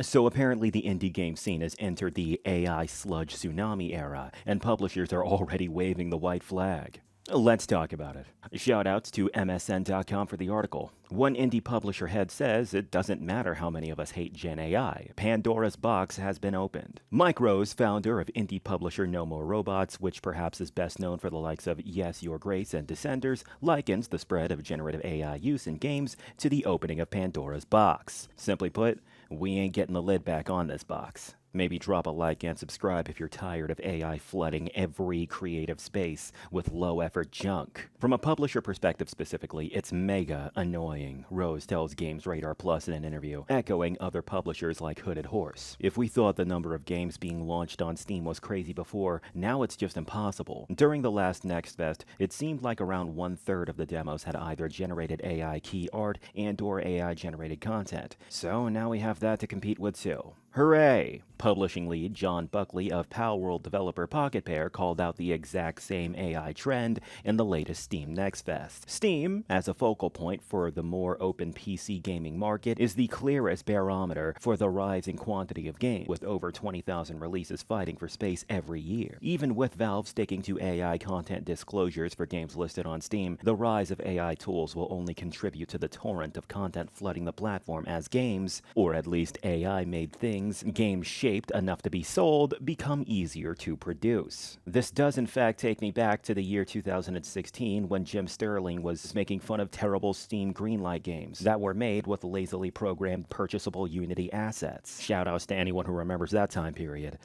So apparently the indie game scene has entered the AI sludge tsunami era, and publishers are already waving the white flag. Let's talk about it. Shoutouts to MSN.com for the article. One indie publisher head says it doesn't matter how many of us hate Gen AI. Pandora's box has been opened. Mike Rose, founder of indie publisher No More Robots, which perhaps is best known for the likes of Yes, Your Grace and Descenders, likens the spread of generative AI use in games to the opening of Pandora's box. Simply put, we ain't getting the lid back on this box. Maybe drop a like and subscribe if you're tired of AI flooding every creative space with low-effort junk. From a publisher perspective specifically, it's mega annoying, Rose tells Games Radar Plus in an interview, echoing other publishers like Hooded Horse. If we thought the number of games being launched on Steam was crazy before, now it's just impossible. During the last Next Fest, it seemed like around 1/3 of the demos had either generated AI key art and/or AI-generated content. So now we have that to compete with too. Hooray! Publishing lead John Buckley of Palworld developer Pocket Pair called out the exact same AI trend in the latest Steam Next Fest. Steam, as a focal point for the more open PC gaming market, is the clearest barometer for the rising quantity of games, with over 20,000 releases fighting for space every year. Even with Valve sticking to AI content disclosures for games listed on Steam, the rise of AI tools will only contribute to the torrent of content flooding the platform as games, or at least AI-made things, games shaped enough to be sold, become easier to produce. This does in fact take me back to the year 2016 when Jim Sterling was making fun of terrible Steam Greenlight games that were made with lazily programmed purchasable Unity assets. Shoutouts to anyone who remembers that time period.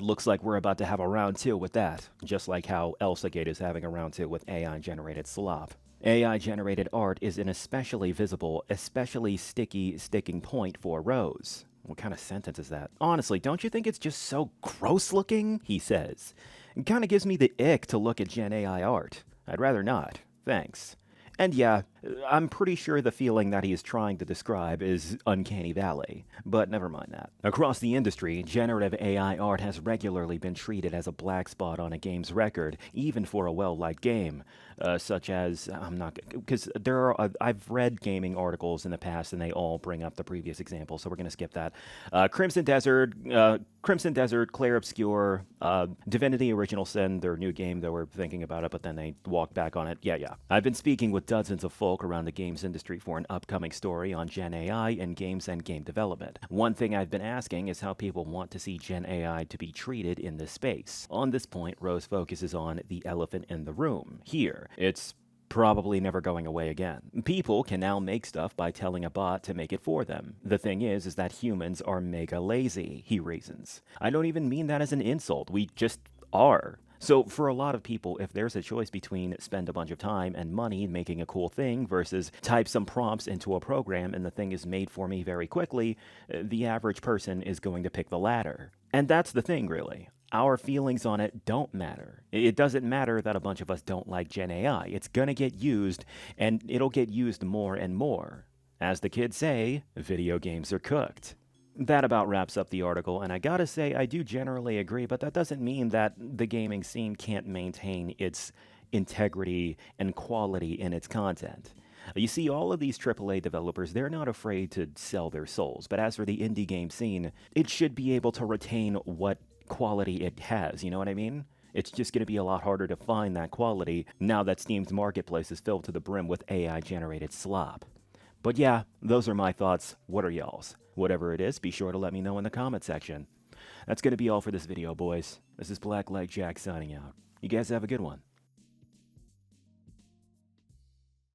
Looks like we're about to have a round two with that, just like how Elsagate is having a round two with AI-generated slop. AI-generated art is an especially visible, especially sticky sticking point for Rose. What kind of sentence is that? Honestly, don't you think it's just so gross looking? He says. It kind of gives me the ick to look at Gen AI art. I'd rather not. Thanks. And yeah, I'm pretty sure the feeling that he is trying to describe is Uncanny Valley, but never mind that. Across the industry, generative AI art has regularly been treated as a black spot on a game's record, even for a well-liked game, such as, because I've read gaming articles in the past and they all bring up the previous example, so we're going to skip that. Crimson Desert, Clair Obscur, Divinity Original Sin, their new game, they were thinking about it, but then they walked back on it. Yeah. I've been speaking with dozens of folk around the games industry for an upcoming story on Gen AI and games and game development. One thing I've been asking is how people want to see Gen AI to be treated in this space. On this point, Rose focuses on the elephant in the room. Here, it's probably never going away again. People can now make stuff by telling a bot to make it for them. The thing is that humans are mega lazy, he reasons. I don't even mean that as an insult, we just are. So for a lot of people, if there's a choice between spend a bunch of time and money making a cool thing versus type some prompts into a program and the thing is made for me very quickly, the average person is going to pick the latter. And that's the thing, really. Our feelings on it don't matter. It doesn't matter that a bunch of us don't like Gen AI. It's gonna get used, and it'll get used more and more. As the kids say, video games are cooked. That about wraps up the article, and I gotta say, I do generally agree, but that doesn't mean that the gaming scene can't maintain its integrity and quality in its content. You see, all of these AAA developers, they're not afraid to sell their souls, but as for the indie game scene, it should be able to retain what quality it has, you know what I mean? It's just going to be a lot harder to find that quality now that Steam's marketplace is filled to the brim with AI-generated slop. But yeah, those are my thoughts. What are y'all's? Whatever it is, be sure to let me know in the comment section. That's going to be all for this video, boys. This is Black Leg Jack signing out. You guys have a good one.